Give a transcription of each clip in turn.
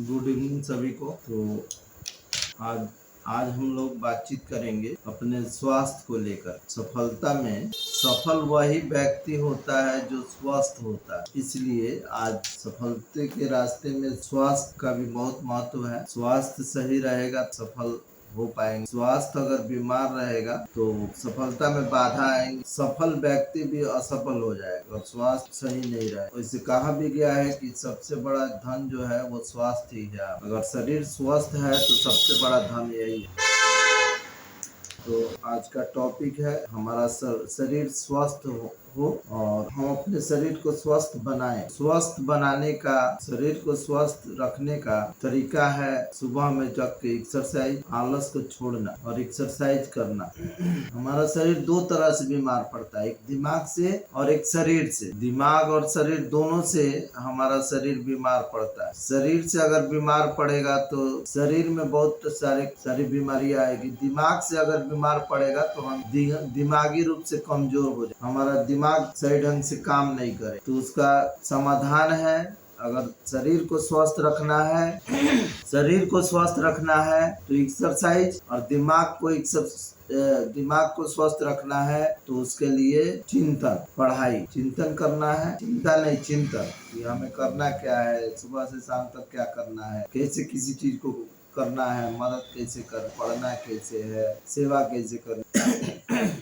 Good evening सभी को। तो आज आज हम लोग बातचीत करेंगे अपने स्वास्थ्य को लेकर। सफलता में सफल वही व्यक्ति होता है जो स्वस्थ होता है, इसलिए आज सफलता के रास्ते में स्वास्थ्य का भी बहुत महत्व है। स्वास्थ्य सही रहेगा सफल हो पाएंगे। स्वास्थ्य अगर बीमार रहेगा तो सफलता में बाधा आएंगी, सफल व्यक्ति भी असफल हो जाएगा और स्वास्थ्य सही नहीं रहे। वैसे कहा भी गया है कि सबसे बड़ा धन जो है वो स्वास्थ्य ही है। अगर शरीर स्वस्थ है तो सबसे बड़ा धन यही है। तो आज का टॉपिक है हमारा शरीर स्वस्थ हो और हम अपने शरीर को स्वस्थ बनाएं। स्वस्थ बनाने का, शरीर को स्वस्थ रखने का तरीका है सुबह में जग के एक्सरसाइज, आलस को छोड़ना और एक्सरसाइज करना। हमारा शरीर दो तरह से बीमार पड़ता है, एक दिमाग से और एक शरीर से। दिमाग और शरीर दोनों से हमारा शरीर बीमार पड़ता है। शरीर से अगर बीमार पड़ेगा तो शरीर में बहुत सारी बीमारियां आएगी। दिमाग से अगर बीमार पड़ेगा तो हम दिमागी रूप से कमजोर हो जाए, हमारा दिमाग सही ढंग से काम नहीं करे। तो उसका समाधान है, अगर शरीर को स्वस्थ रखना है शरीर को स्वस्थ रखना है तो एक्सरसाइज, और दिमाग को स्वस्थ रखना है तो उसके लिए चिंतन, पढ़ाई, चिंतन करना है। चिंता नहीं, चिंतन कि हमें करना क्या है, सुबह से शाम तक क्या करना है, कैसे किसी चीज को करना है, मदद कैसे कर, पढ़ना कैसे है, सेवा कैसे करनी।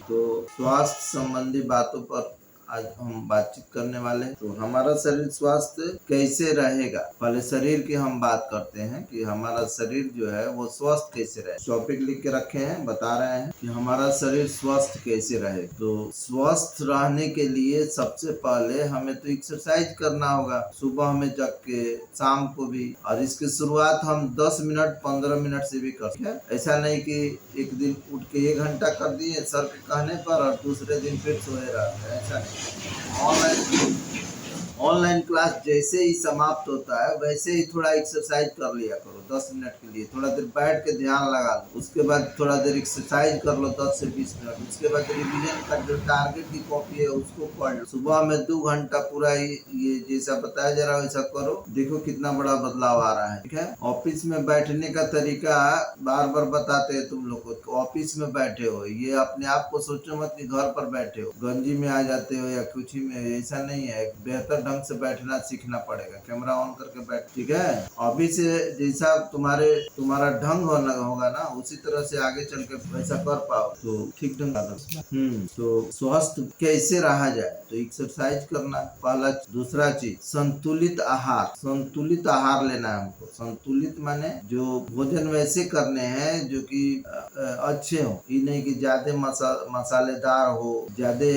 तो स्वास्थ्य संबंधी बातों पर आज हम बातचीत करने वाले हैं। तो हमारा शरीर स्वास्थ्य कैसे रहेगा, पहले शरीर की हम बात करते हैं कि हमारा शरीर जो है वो स्वस्थ कैसे रहे। टॉपिक लिख के रखे हैं, बता रहे हैं कि हमारा शरीर स्वस्थ कैसे रहे। तो स्वस्थ रहने के लिए सबसे पहले हमें तो एक्सरसाइज करना होगा, सुबह में जग के, शाम को भी। और इसकी शुरुआत हम 10 मिनट 15 मिनट से भी कर सकते हैं। ऐसा नहीं कि एक दिन उठ के 1 घंटा कर दिए सर के कहने पर और दूसरे दिन फिर सोए रहते हैं, ऐसा नहीं। ऑनलाइन क्लास जैसे ही समाप्त होता है वैसे ही थोड़ा एक्सरसाइज कर लिया करो 10 मिनट के लिए। थोड़ा देर बैठ के ध्यान लगा लो, उसके बाद थोड़ा देर एक्सरसाइज कर लो 10 से 20 मिनट। उसके बाद रिवीजन का जो टारगेट की कॉपी है उसको पढ़ लो। सुबह में 2 घंटा पूरा ये जैसा बताया जा रहा है वैसा करो, देखो कितना बड़ा बदलाव आ रहा है। ठीक है। ऑफिस में बैठने का तरीका बार बार बताते हैं तुम लोग को। ऑफिस में बैठे हो, ये अपने आप को सोचो मत कि घर पर बैठे हो, गंजी में आ जाते हो या कुछ ही में, ऐसा नहीं है। बेहतर ढंग से बैठना सीखना पड़ेगा, कैमरा ऑन करके बैठ। ठीक है। अभी से जैसा तुम्हारा ढंग होगा ना, उसी तरह से आगे चल के वैसा कर पाओ तो ठीक ढंग तो स्वस्थ कैसे रहा जाए, तो एक्सरसाइज करना पहला। दूसरा चीज संतुलित आहार, संतुलित आहार लेना है हमको। संतुलित माने जो भोजन वैसे करने हैं जो कि अच्छे हो, ये नहीं कि ज्यादा मसालेदार हो, ज्यादा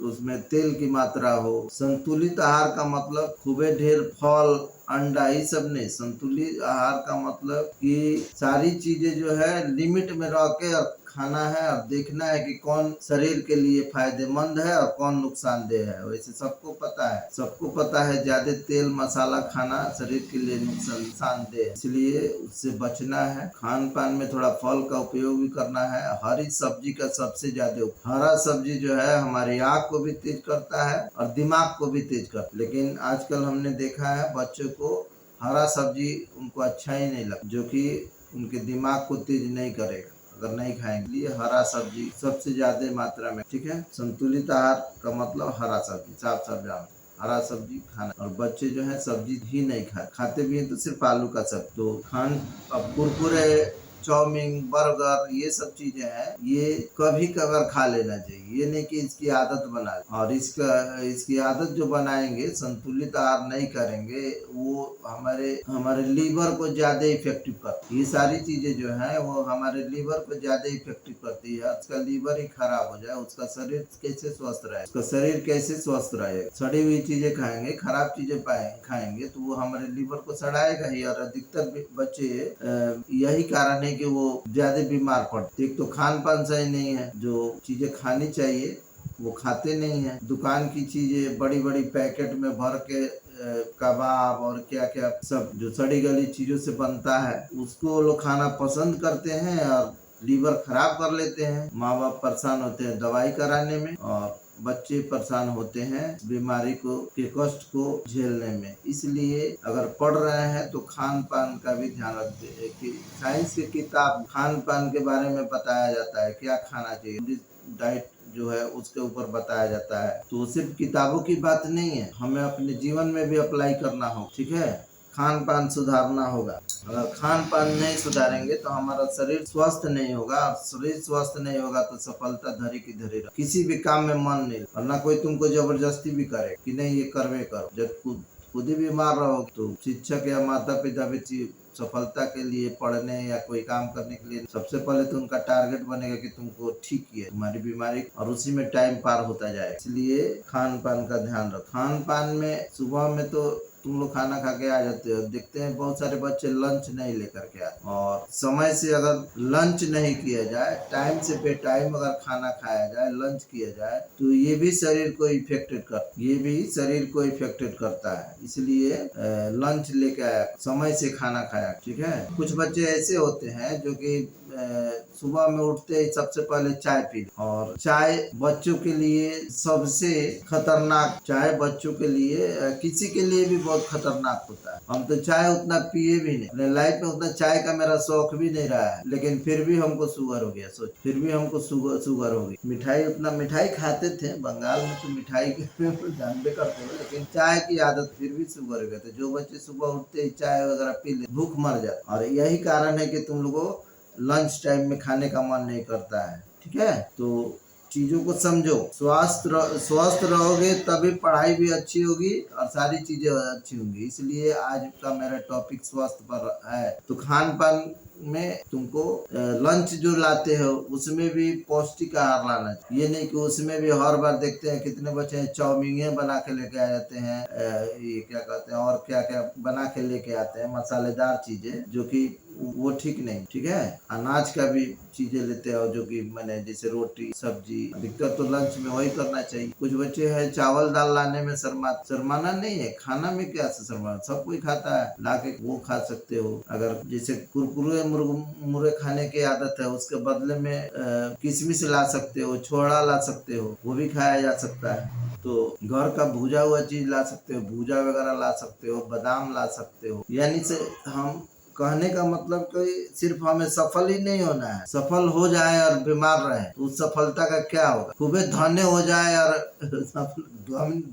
उसमें तेल की मात्रा हो। संतुलित आहार का मतलब खूबे ढेर फल, अंडा, ये सब नहीं। संतुलित आहार का मतलब कि सारी चीजें जो है लिमिट में रह के और खाना है और देखना है कि कौन शरीर के लिए फायदेमंद है और कौन नुकसानदेह है। वैसे सबको पता है ज्यादा तेल मसाला खाना शरीर के लिए नुकसानदेह है, इसलिए उससे बचना है। खान पान में थोड़ा फल का उपयोग भी करना है। हरी सब्जी का सबसे ज्यादा, हरा सब्जी जो है हमारी आँख को भी तेज करता है और दिमाग को भी तेज करता है। लेकिन आजकल हमने देखा है बच्चों को हरा सब्जी उनको अच्छा ही नहीं लगता, जो कि उनके दिमाग को तेज नहीं करेगा अगर नहीं खाएंगे। लिए हरा सब्जी सबसे ज्यादा मात्रा में। ठीक है। संतुलित आहार का मतलब हरा सब्जी, साफ सब्जी, हरा सब्जी खाना। और बच्चे जो है सब्जी ही नहीं खाते भी हैं तो सिर्फ आलू का सब्जी। तो अब कुरकुरे, चाउमीन, बर्गर, ये सब चीजें हैं, ये कभी कभार खा लेना चाहिए, ये नहीं कि इसकी आदत बना। और इसकी आदत जो बनाएंगे, संतुलित आहार नहीं करेंगे, वो हमारे लीवर को ज्यादा इफेक्टिव करती है। ये सारी चीजें जो है वो हमारे लीवर को ज्यादा इफेक्टिव करती है। उसका लीवर ही खराब हो जाए, उसका शरीर कैसे स्वस्थ रहे, उसका शरीर कैसे स्वस्थ रहे। सड़ी हुई चीजें खाएंगे, खराब चीजें खाएंगे तो वो हमारे लीवर को सड़ाएगा ही। और अधिकतर बच्चे यही कारण है कि वो ज्यादा बीमार पड़ते। एक तो खान पान सही नहीं है, जो चीजें खानी चाहिए वो खाते नहीं है। दुकान की चीजें बड़ी बड़ी पैकेट में भर के कबाब और क्या क्या सब जो सड़ी गली चीजों से बनता है उसको लोग खाना पसंद करते हैं और लीवर खराब कर लेते हैं। माँ बाप परेशान होते हैं दवाई कराने में और बच्चे परेशान होते हैं बीमारी को के कष्ट को झेलने में। इसलिए अगर पढ़ रहे हैं तो खान पान का भी ध्यान रखते हैं कि साइंस की किताब खान पान के बारे में बताया जाता है, क्या खाना चाहिए, डाइट जो है उसके ऊपर बताया जाता है। तो सिर्फ किताबों की बात नहीं है, हमें अपने जीवन में भी अप्लाई करना हो। ठीक है, खान पान सुधारना होगा। अगर खान पान नहीं सुधारेंगे तो हमारा शरीर स्वस्थ नहीं होगा, और शरीर स्वस्थ नहीं होगा तो सफलता धरी की धरी रहे, किसी भी काम में मन नहीं, और ना कोई तुमको जबरदस्ती भी करे कि नहीं ये करवे करो। जब खुद ही बीमार रहो तो शिक्षक या माता पिता भी सफलता के लिए पढ़ने या कोई काम करने के लिए सबसे पहले तो उनका टारगेट बनेगा कि तुमको ठीक किया तुम्हारी बीमारी, और उसी में टाइम पार होता जाए। इसलिए खान पान का ध्यान रखो। खान पान में सुबह में तो तुम लोग खाना खा के आ जाते हो, देखते हैं बहुत सारे बच्चे लंच नहीं लेकर के आते, और समय से अगर लंच नहीं किया जाए, टाइम से पे टाइम अगर खाना खाया जाए, लंच किया जाए, तो ये भी शरीर को इफेक्टेड करता है। इसलिए लंच लेके आया, समय से खाना खाया। ठीक है, कुछ बच्चे ऐसे होते हैं जो कि सुबह में उठते ही सबसे पहले चाय पी, और चाय बच्चों के लिए सबसे खतरनाक, चाय बच्चों के लिए किसी के लिए भी बहुत खतरनाक होता है। हम तो चाय उतना पिए भी नहीं, अपने लाइफ में उतना चाय का मेरा शौक भी नहीं रहा है, लेकिन फिर भी हमको शुगर हो गया। सोच, फिर भी हमको शुगर हो गई। मिठाई खाते थे बंगाल में, तो मिठाई के जानबे करते हो, लेकिन चाय की आदत फिर भी शुगर हो गया। तो जो बच्चे सुबह उठते ही चाय वगैरह पी ले, भूख मर जाता, और यही कारण है कि तुम लोगों लंच टाइम में खाने का मन नहीं करता है। ठीक है, तो चीजों को समझो। स्वस्थ रहोगे तभी पढ़ाई भी अच्छी होगी और सारी चीजें अच्छी होंगी। इसलिए आज का मेरा टॉपिक स्वास्थ्य पर है। तो खान पान में तुमको लंच जो लाते हो उसमें भी पौष्टिक आहार लाना चाहिए। ये नहीं कि उसमें भी हर बार देखते हैं कितने बच्चे चाउमीन बना के लेके आ जाते हैं, ये क्या कहते हैं, और क्या क्या बना के लेके आते हैं, मसालेदार चीजें, जो कि वो ठीक नहीं। ठीक है, अनाज का भी चीजें लेते हो, जो कि मैंने जैसे रोटी सब्जी, अधिकतर तो लंच में वही करना चाहिए। कुछ बच्चे हैं चावल दाल लाने में शर्माना नहीं है, खाना में क्या से शर्माना, सब कोई खाता है, लाके वो खा सकते हो। अगर जैसे कुरकुरे मुर्गे खाने की आदत है, उसके बदले में किशमिश ला सकते हो, छोड़ा ला सकते हो, वो भी खाया जा सकता है। तो घर का भूजा हुआ चीज ला सकते हो, भूजा वगैरह ला सकते हो, बादाम ला सकते हो। यानी से हम कहने का मतलब कि सिर्फ हमें सफल ही नहीं होना है, सफल हो जाए और बीमार रहे तो उस सफलता का क्या होगा। खूबे धन्य हो जाए और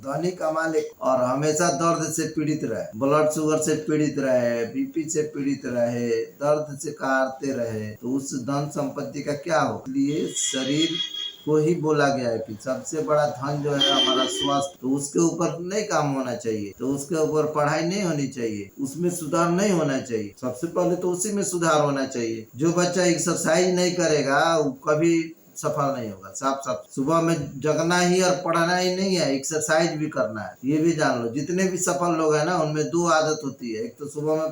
धनी कमा ले और हमेशा दर्द से पीड़ित रहे, ब्लड शुगर से पीड़ित रहे, बीपी से पीड़ित रहे, दर्द से काटते रहे, तो उस धन संपत्ति का क्या हो। इसलिए शरीर को ही बोला गया है कि सबसे बड़ा धन जो है हमारा स्वास्थ्य, तो उसके ऊपर नहीं काम होना चाहिए, तो उसके ऊपर पढ़ाई नहीं होनी चाहिए, उसमें सुधार नहीं होना चाहिए। सबसे पहले तो उसी में सुधार होना चाहिए। जो बच्चा एक्सरसाइज नहीं करेगा वो कभी सफल नहीं होगा। साफ साफ सुबह में जगना ही और पढ़ना ही नहीं है, एक्सरसाइज भी करना है। ये भी जान लो, जितने भी सफल लोग हैं ना उनमें दो आदत होती है। एक तो सुबह में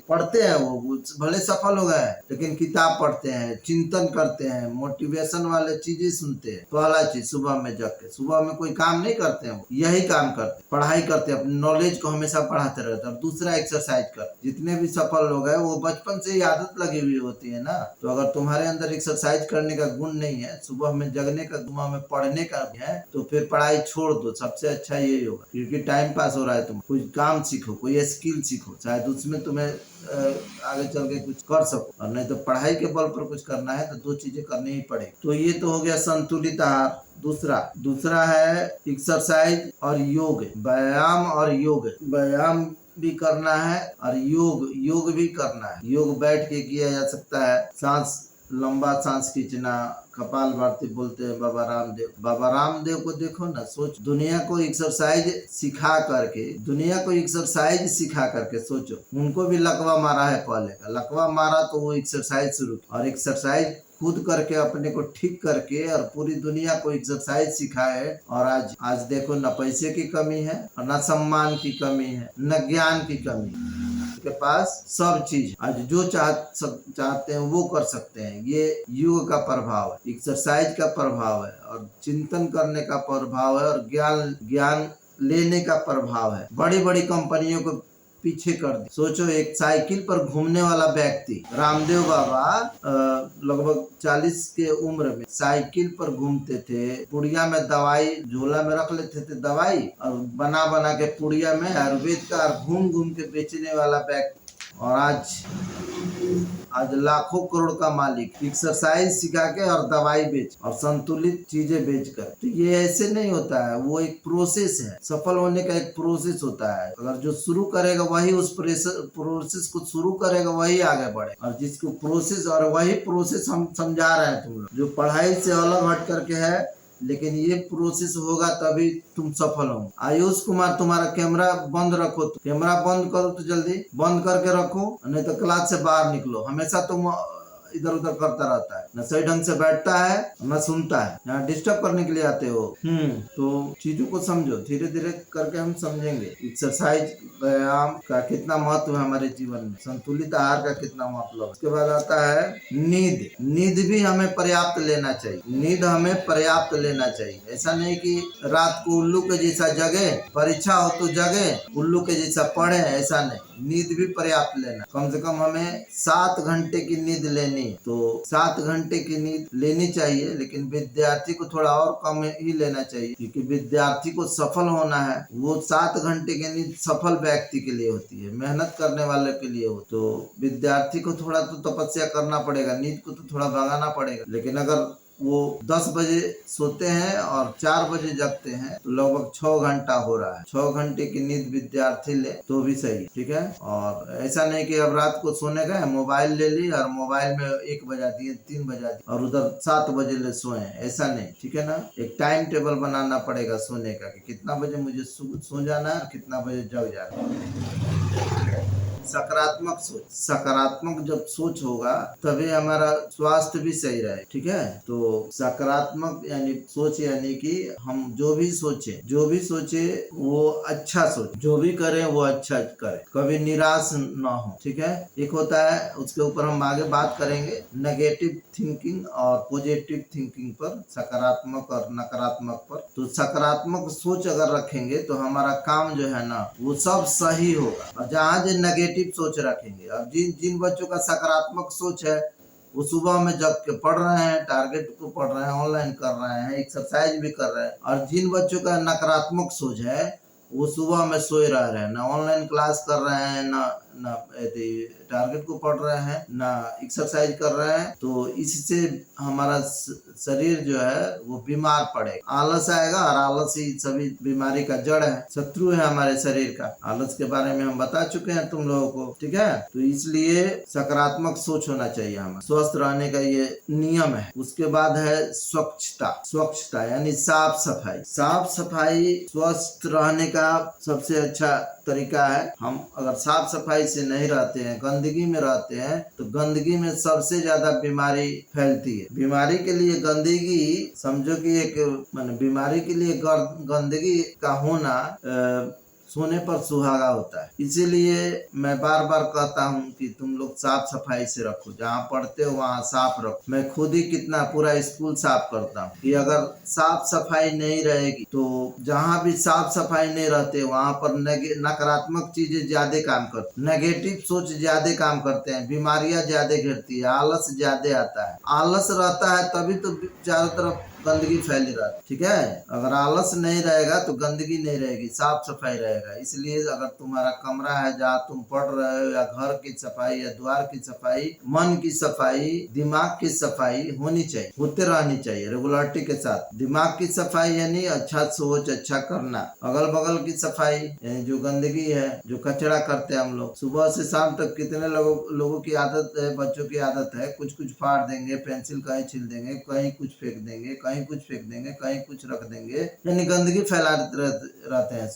पढ़ते हैं, वो भले सफल हो गए लेकिन किताब पढ़ते हैं, चिंतन करते हैं, मोटिवेशन वाले चीजें सुनते हैं। पहला चीज सुबह में जग के, सुबह में कोई काम नहीं करते हैं, यही काम करते, पढ़ाई करते हैं, अपनी नॉलेज को हमेशा बढ़ाते रहते हैं। और दूसरा एक्सरसाइज कर। जितने भी सफल लोग हैं वो बचपन से ही आदत लगी हुई होती है ना। तो अगर तुम्हारे अंदर एक्सरसाइज करने का गुण नहीं है, सुबह में जगने का, सुबह में पढ़ने का है, तो फिर पढ़ाई छोड़ दो। सबसे अच्छा यही होगा, क्योंकि टाइम पास हो रहा है। तुम कोई काम सीखो, कोई स्किल सीखो, शायद उसमें तुम्हें आगे चल के कुछ कर सको, और नहीं तो पढ़ाई के बल पर कुछ करना है तो दो चीजें करनी ही पड़ेगी। तो ये तो हो गया संतुलित आहार। दूसरा है एक्सरसाइज और योग, व्यायाम और योग। व्यायाम भी करना है और योग भी करना है। योग बैठ के किया जा सकता है, लंबा सांस खींचना, कपाल भारती बोलते हैं बाबा रामदेव को देखो ना। सोच, दुनिया को एक्सरसाइज सिखा करके सोचो, उनको भी लकवा मारा है। पहले का लकवा मारा तो वो एक्सरसाइज शुरू, और एक्सरसाइज खुद करके अपने को ठीक करके और पूरी दुनिया को एक्सरसाइज सिखाए। और आज देखो, न पैसे की कमी है और न सम्मान की कमी है, न ज्ञान की कमी के पास सब चीज। आज जो चाहते हैं वो कर सकते हैं। ये योग का प्रभाव है, एक्सरसाइज का प्रभाव है, और चिंतन करने का प्रभाव है, और ज्ञान लेने का प्रभाव है। बड़ी बड़ी कंपनियों को पीछे कर दी। सोचो, एक साइकिल पर घूमने वाला व्यक्ति, रामदेव बाबा लगभग 40 के उम्र में साइकिल पर घूमते थे, पुड़िया में दवाई झोला में रख लेते थे दवाई, और बना बना के पुड़िया में आयुर्वेद का घूम घूम के बेचने वाला व्यक्ति, और आज लाखों करोड़ का मालिक, एक्सरसाइज सिखा के और दवाई बेच और संतुलित चीजें बेचकर। तो ये ऐसे नहीं होता है, वो एक प्रोसेस है, सफल होने का एक प्रोसेस होता है। अगर जो शुरू करेगा वही उस प्रोसेस को शुरू करेगा, वही आगे बढ़े। और जिसको प्रोसेस, और वही प्रोसेस हम समझा रहे हैं तुम लोग, जो पढ़ाई से अलग हट करके है, लेकिन ये प्रोसेस होगा तभी तुम सफल हो। आयुष कुमार, तुम्हारा कैमरा बंद रखो, कैमरा बंद करो, तो जल्दी बंद करके रखो, नहीं तो क्लास से बाहर निकलो। हमेशा तुम इधर उधर करता रहता है, न सही ढंग से बैठता है न सुनता है, यहाँ डिस्टर्ब करने के लिए आते हो। तो चीजों को समझो, धीरे धीरे करके हम समझेंगे एक्सरसाइज, व्यायाम का कितना महत्व है हमारे जीवन में, संतुलित आहार का कितना महत्व। उसके बाद आता है नींद। नींद भी हमें पर्याप्त लेना चाहिए, नींद हमें पर्याप्त लेना चाहिए। ऐसा नहीं कि रात को उल्लू के जैसा जगे, परीक्षा हो तो जगे, उल्लू के जैसा पढ़े, ऐसा नहीं। नींद भी पर्याप्त लेना, कम से कम हमें 7 घंटे की नींद लेनी। तो 7 घंटे की नींद लेनी चाहिए, लेकिन विद्यार्थी को थोड़ा और कम ही लेना चाहिए, क्योंकि विद्यार्थी को सफल होना है। वो 7 घंटे की नींद सफल व्यक्ति के लिए होती है, मेहनत करने वाले के लिए हो। तो विद्यार्थी को थोड़ा तो तपस्या करना पड़ेगा, नींद को तो थोड़ा भगाना पड़ेगा। लेकिन अगर वो 10 बजे सोते हैं और 4 बजे जगते हैं, तो लगभग 6 घंटा हो रहा है। 6 घंटे की नींद विद्यार्थी ले तो भी सही, ठीक है। और ऐसा नहीं कि अब रात को सोने गए, मोबाइल ले ली और मोबाइल में 1 बजा दिए, 3 बजा दिए और उधर 7 बजे ले सोए, ऐसा नहीं, ठीक है ना। एक टाइम टेबल बनाना पड़ेगा सोने का, कि कितना बजे मुझे सो जाना है और कितना बजे जग जाना है। सकारात्मक सोच, सकारात्मक जब सोच होगा तभी हमारा स्वास्थ्य भी सही रहे, ठीक है। तो सकारात्मक यानी सोच, यानी कि हम जो भी सोचे वो अच्छा सोचे, जो भी करें वो अच्छा करें, कभी निराश ना हो, ठीक है। एक होता है, उसके ऊपर हम आगे बात करेंगे, नेगेटिव थिंकिंग और पॉजिटिव थिंकिंग पर, सकारात्मक और नकारात्मक पर। तो सकारात्मक सोच अगर रखेंगे तो हमारा काम जो है ना, वो सब सही होगा। और जहाँ जो नेगेटिव सोच रखेंगे, अब जिन बच्चों का सकारात्मक सोच है, वो सुबह में जग के पढ़ रहे हैं, टारगेट को पढ़ रहे हैं, ऑनलाइन कर रहे हैं, एक्सरसाइज भी कर रहे हैं। और जिन बच्चों का नकारात्मक सोच है, वो सुबह में सोए रह रहे हैं, ना ऑनलाइन क्लास कर रहे हैं, ना टारगेट को पढ़ रहे हैं, ना एक्सरसाइज कर रहे हैं। तो इससे हमारा शरीर जो है वो बीमार पड़ेगा, आलस आएगा, और आलस ही सभी बीमारी का जड़ है, शत्रु है हमारे शरीर का। आलस के बारे में हम बता चुके हैं तुम लोगों को, ठीक है। तो इसलिए सकारात्मक सोच होना चाहिए हमें, स्वस्थ रहने का ये नियम है। उसके बाद है स्वच्छता यानी साफ सफाई। साफ सफाई स्वस्थ रहने का सबसे अच्छा तरीका है। हम अगर साफ सफाई से नहीं रहते हैं, गंदगी में रहते हैं, तो गंदगी में सबसे ज्यादा बीमारी फैलती है। बीमारी के लिए गंदगी, समझो कि एक बीमारी के लिए गंदगी का होना सोने पर सुहागा होता है। इसीलिए मैं बार बार कहता हूँ कि तुम लोग साफ सफाई से रखो, जहाँ पढ़ते हो वहाँ साफ रखो। मैं खुद ही कितना पूरा स्कूल साफ करता हूँ, कि अगर साफ सफाई नहीं रहेगी तो जहाँ भी साफ सफाई नहीं रहते वहाँ पर नकारात्मक चीजें ज्यादा काम करती, नेगेटिव सोच ज्यादा काम करते हैं, बीमारियां ज्यादा घिरती है, आलस ज्यादा आता है। आलस रहता है तभी तो चारों तरफ गंदगी फैली रहती, ठीक है। अगर आलस नहीं रहेगा तो गंदगी नहीं रहेगी, साफ सफाई रहेगा। इसलिए अगर तुम्हारा कमरा है जहाँ तुम पढ़ रहे हो, या घर की सफाई, या द्वार की सफाई, मन की सफाई, दिमाग की सफाई होनी चाहिए, होते रहनी चाहिए रेगुलरिटी के साथ। दिमाग की सफाई यानी अच्छा सोच, अच्छा करना। अगल बगल की सफाई यानी जो गंदगी है, जो कचरा करते हैं हम लोग सुबह से शाम तक, कितने लोगों की आदत है, बच्चों की आदत है, कुछ फाड़ देंगे, पेंसिल कहीं छील देंगे, कहीं कुछ फेंक देंगे, कहीं कुछ फेंक देंगे, कहीं कुछ रख देंगे, यानी गंदगी फैलाते रहते हैं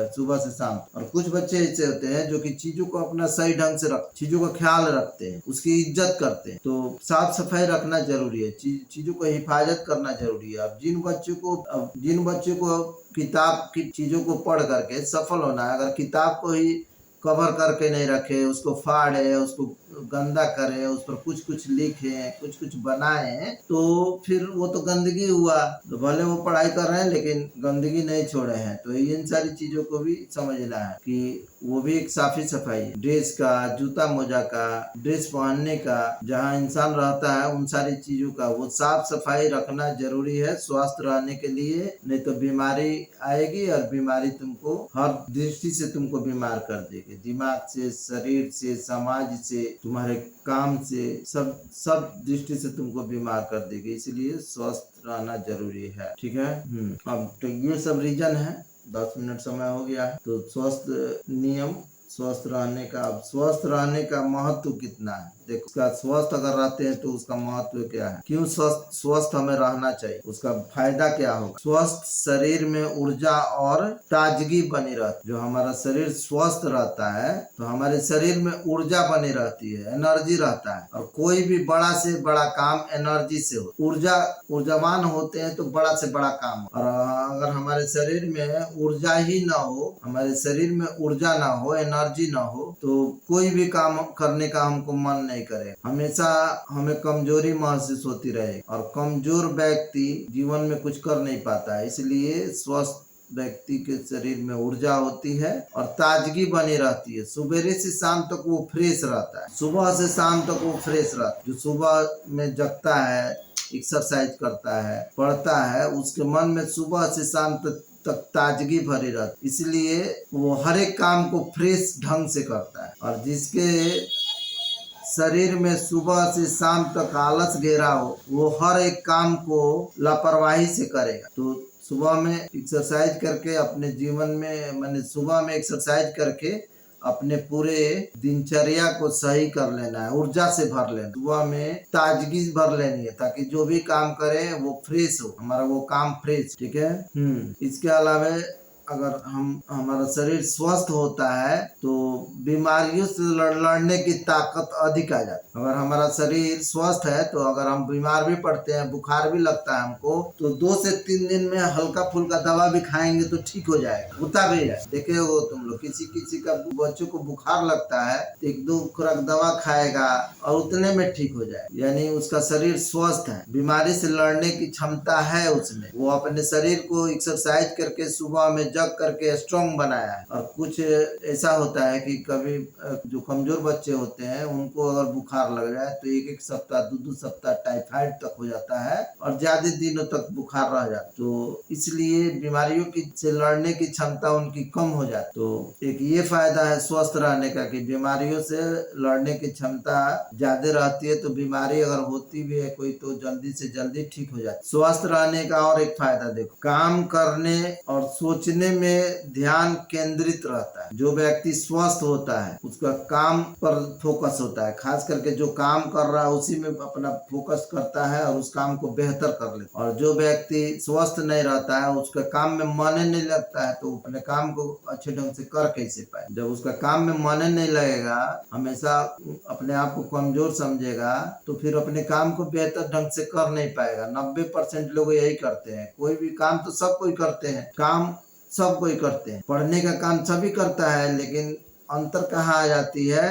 सुबह से शाम। और कुछ बच्चे ऐसे होते हैं जो कि चीजों को अपना सही ढंग से चीजों का ख्याल रखते हैं, उसकी इज्जत करते हैं। तो साफ सफाई रखना जरूरी है, चीजों को हिफाजत करना जरूरी है। अब जिन बच्चों को किताब की चीजों को पढ़ करके सफल होना है, अगर किताब को ही कवर करके नहीं रखे, उसको फाड़े, उसको गंदा करे, उस पर कुछ कुछ लिखे, कुछ कुछ बनाए, तो फिर वो तो गंदगी हुआ। तो भले वो पढ़ाई कर रहे हैं लेकिन गंदगी नहीं छोड़े हैं। तो इन सारी चीजों को भी समझना है कि वो भी एक साफी सफाई, ड्रेस का, जूता मोजा का, ड्रेस पहनने का, जहाँ इंसान रहता है उन सारी चीजों का वो साफ सफाई रखना जरूरी है स्वस्थ रहने के लिए। नहीं तो बीमारी आएगी और बीमारी तुमको हर दृष्टि से तुमको बीमार कर देगी, दिमाग से, शरीर से, समाज से, तुम्हारे काम से, सब दृष्टि से तुमको बीमार कर देगी। इसलिए स्वस्थ रहना जरूरी है। ठीक है। अब तो ये सब रीजन है। 10 मिनट समय हो गया है। तो स्वस्थ नियम, स्वस्थ रहने का, अब स्वस्थ रहने का महत्व कितना है देखो। उसका स्वस्थ अगर रहते हैं तो उसका महत्व क्या है, क्यों स्वस्थ हमें रहना चाहिए, उसका फायदा क्या होगा। स्वस्थ शरीर में ऊर्जा और ताजगी बनी रहती। जो हमारा शरीर स्वस्थ रहता है तो हमारे शरीर में ऊर्जा बनी रहती है, एनर्जी रहता है, और कोई भी बड़ा से बड़ा काम एनर्जी से हो। ऊर्जावान होते हैं तो बड़ा से बड़ा काम। और अगर हमारे शरीर में ऊर्जा ही ना हो, हमारे शरीर में ऊर्जा ना हो, एनर्जी ना हो, तो कोई भी काम करने का हमको मन नहीं करे, हमेशा हमें कमजोरी महसूस होती रहे, और कमजोर व्यक्ति जीवन में कुछ कर नहीं पाता है। इसलिए स्वस्थ व्यक्ति के शरीर में ऊर्जा होती है और ताजगी बनी रहती है। सुबह से शाम तक वो फ्रेश रहता है, सुबह से शाम तक वो फ्रेश रहता है। जो सुबह में जगता है, एक्सरसाइज करता है, पढ़ता है, उसके मन में सुबह से शाम तक ताजगी भरी रहती, इसलिए वो हर एक काम को फ्रेश ढंग से करता है। और जिसके शरीर में सुबह से शाम तक आलस घेरा हो, वो हर एक काम को लापरवाही से करेगा। तो सुबह में एक्सरसाइज करके अपने जीवन में, मैंने सुबह में एक्सरसाइज करके अपने पूरे दिनचर्या को सही कर लेना है, ऊर्जा से भर लेना, सुबह में ताजगी भर लेनी है, ताकि जो भी काम करे वो फ्रेश हो, हमारा वो काम फ्रेश। ठीक है। इसके अलावा अगर हमारा शरीर स्वस्थ होता है तो बीमारियों से लड़ने की ताकत अधिक आ जाती है। अगर हमारा शरीर स्वस्थ है तो अगर हम बीमार भी पड़ते हैं, बुखार भी लगता है हमको, तो 2 से 3 दिन में हल्का फुल्का दवा भी खाएंगे तो ठीक हो जाएगा, होता भी है। देखे हो तुम लोग, किसी का बच्चों को बुखार लगता है तो 1-2 खुराक दवा खाएगा और उतने में ठीक हो जाए, यानी उसका शरीर स्वस्थ है, बीमारी से लड़ने की क्षमता है उसमें। वो अपने शरीर को एक्सरसाइज करके सुबह में जग करके स्ट्रॉन्ग बनाया है। और कुछ ऐसा होता है कि कभी जो कमजोर बच्चे होते हैं उनको अगर बुखार लग जाए तो 1-1 सप्ताह, 2-2 सप्ताह टाइफाइड तक हो जाता है और ज्यादा दिनों तक बुखार रह जाता है। तो इसलिए बीमारियों की से लड़ने की क्षमता उनकी कम हो जाती। तो एक ये फायदा है स्वस्थ रहने का कि बीमारियों से लड़ने की क्षमता ज्यादा रहती है। तो बीमारी अगर होती भी है कोई तो जल्दी से जल्दी ठीक हो जाती। स्वस्थ रहने का और एक फायदा देखो, काम करने और सोचने में ध्यान केंद्रित रहता है। जो व्यक्ति स्वस्थ होता है उसका काम पर फोकस होता है, खास करके जो काम कर रहा है उसी में अपना फोकस करता है और उस काम को बेहतर कर लेता है। और जो व्यक्ति स्वस्थ नहीं रहता है उसका काम में मन नहीं लगता है तो अपने काम को अच्छे ढंग से कर कैसे पाए। जब उसका काम में मन नहीं लगेगा, हमेशा अपने आप को कमजोर समझेगा, तो फिर अपने काम को बेहतर ढंग से कर नहीं पाएगा। 90% लोग यही करते हैं। कोई भी काम तो सब कोई करते हैं, काम सब कोई करते हैं, पढ़ने का काम सभी करता है, लेकिन अंतर कहाँ आ जाती है,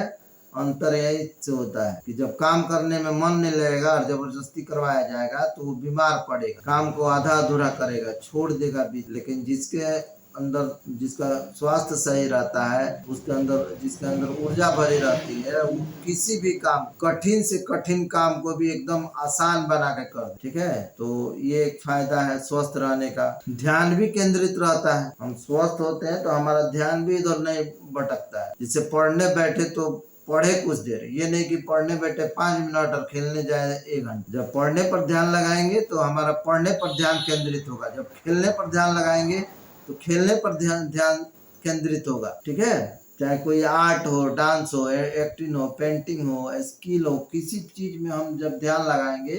अंतर यही से होता है कि जब काम करने में मन नहीं लगेगा और जबरदस्ती करवाया जाएगा तो वो बीमार पड़ेगा, काम को आधा अधूरा करेगा, छोड़ देगा बीच। लेकिन जिसका स्वास्थ्य सही रहता है, जिसके अंदर ऊर्जा भरी रहती है, वो किसी भी काम, कठिन से कठिन काम को भी एकदम आसान बना के कर। ठीक है। तो ये एक फायदा है स्वस्थ रहने का। ध्यान भी केंद्रित रहता है। हम स्वस्थ होते हैं तो हमारा ध्यान भी इधर नहीं भटकता है। जैसे पढ़ने बैठे तो पढ़े कुछ देर, ये नहीं कि पढ़ने बैठे 5 मिनट और खेलने जाए 1 घंटा। जब पढ़ने पर ध्यान लगाएंगे तो हमारा पढ़ने पर ध्यान केंद्रित होगा, जब खेलने पर ध्यान लगाएंगे तो खेलने पर ध्यान केंद्रित होगा। ठीक है। चाहे कोई आर्ट हो, डांस हो, एक्टिंग हो, पेंटिंग हो, स्किल हो, किसी चीज में हम जब ध्यान लगाएंगे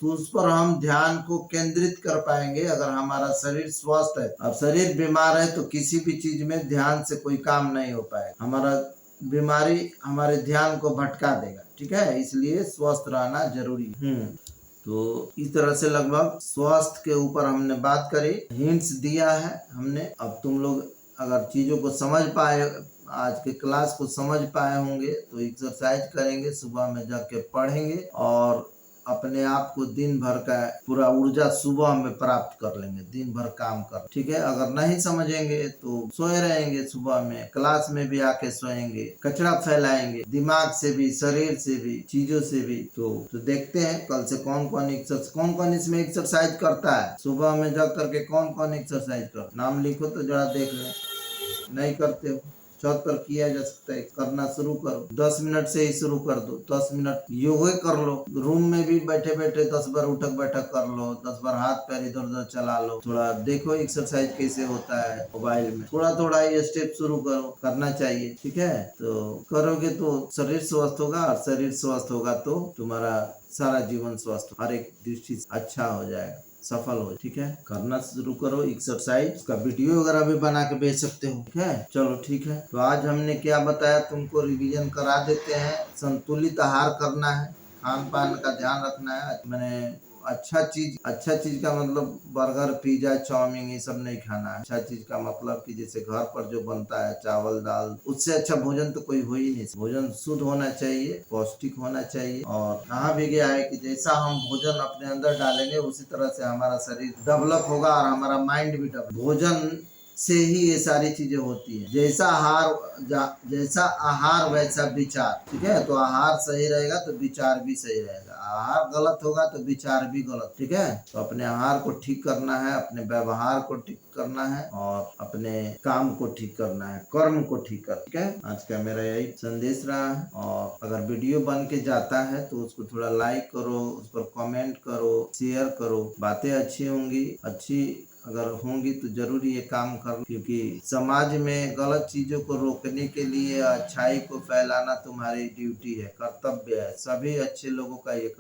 तो उस पर हम ध्यान को केंद्रित कर पाएंगे अगर हमारा शरीर स्वस्थ है। अब शरीर बीमार है तो किसी भी चीज में ध्यान से कोई काम नहीं हो पाएगा, हमारा बीमारी हमारे ध्यान को भटका देगा। ठीक है। इसलिए स्वस्थ रहना जरूरी है। तो इस तरह से लगभग स्वास्थ्य के ऊपर हमने बात करी, हिंट्स दिया है हमने। अब तुम लोग अगर चीजों को समझ पाए आज के क्लास को समझ पाए होंगे तो एक्सरसाइज करेंगे, सुबह में जाके पढ़ेंगे और अपने आप को दिन भर का पूरा ऊर्जा सुबह में प्राप्त कर लेंगे, दिन भर काम कर। ठीक है, अगर नहीं समझेंगे तो सोए रहेंगे, सुबह में क्लास में भी आके सोएंगे, कचरा फैलाएंगे दिमाग से भी, शरीर से भी, चीजों से भी। तो देखते हैं कल से कौन कौन इसमें एक्सरसाइज करता है, सुबह में जा करके कौन कौन एक्सरसाइज कर, नाम लिखो तो जरा देख लें। नहीं करते हो, छत पर किया जा सकता है, करना शुरू करो। 10 मिनट से ही शुरू कर दो, 10 मिनट योगा कर लो, रूम में भी बैठे बैठे 10 बार उठक बैठक कर लो, 10 बार हाथ पैर इधर उधर चला लो, थोड़ा देखो एक्सरसाइज कैसे होता है मोबाइल में, थोड़ा थोड़ा ये स्टेप शुरू करो, करना चाहिए। ठीक है, तो करोगे तो शरीर स्वस्थ होगा, और शरीर स्वस्थ होगा तो तुम्हारा सारा जीवन स्वस्थ, हर एक दृष्टि से अच्छा हो जाएगा, सफल हो। ठीक है, करना शुरू करो एक्सरसाइज का, वीडियो वगैरह भी बना के भेज सकते हो। ठीक है, चलो ठीक है। तो आज हमने क्या बताया तुमको, रिवीजन करा देते हैं। संतुलित आहार करना है, खान पान का ध्यान रखना है। मैंने अच्छा चीज का मतलब बर्गर, पिज्जा, चाउमीन ये सब नहीं खाना है। अच्छा चीज का मतलब कि जैसे घर पर जो बनता है चावल दाल, उससे अच्छा भोजन तो कोई हो ही नहीं। भोजन शुद्ध होना चाहिए, पौष्टिक होना चाहिए। और कहा भी गया है कि जैसा हम भोजन अपने अंदर डालेंगे उसी तरह से हमारा शरीर डेवलप होगा और हमारा माइंड भी डेवलप। भोजन से ही ये सारी चीजें होती है। जैसा आहार वैसा विचार। ठीक है, तो आहार सही रहेगा तो विचार भी सही रहेगा, आहार गलत होगा तो विचार भी गलत। ठीक है, तो अपने आहार को ठीक करना है, अपने व्यवहार को ठीक करना है, और अपने काम को ठीक करना है, कर्म को ठीक कर। ठीक है, आज का मेरा यही संदेश रहा है। और अगर वीडियो बन के जाता है तो उसको थोड़ा लाइक करो, उस पर कमेंट करो, शेयर करो। बातें अच्छी होंगी, अच्छी अगर होंगी तो जरूर ये काम कर, क्योंकि समाज में गलत चीजों को रोकने के लिए अच्छाई को फैलाना तुम्हारी ड्यूटी है, कर्तव्य है। सभी अच्छे लोगों का ये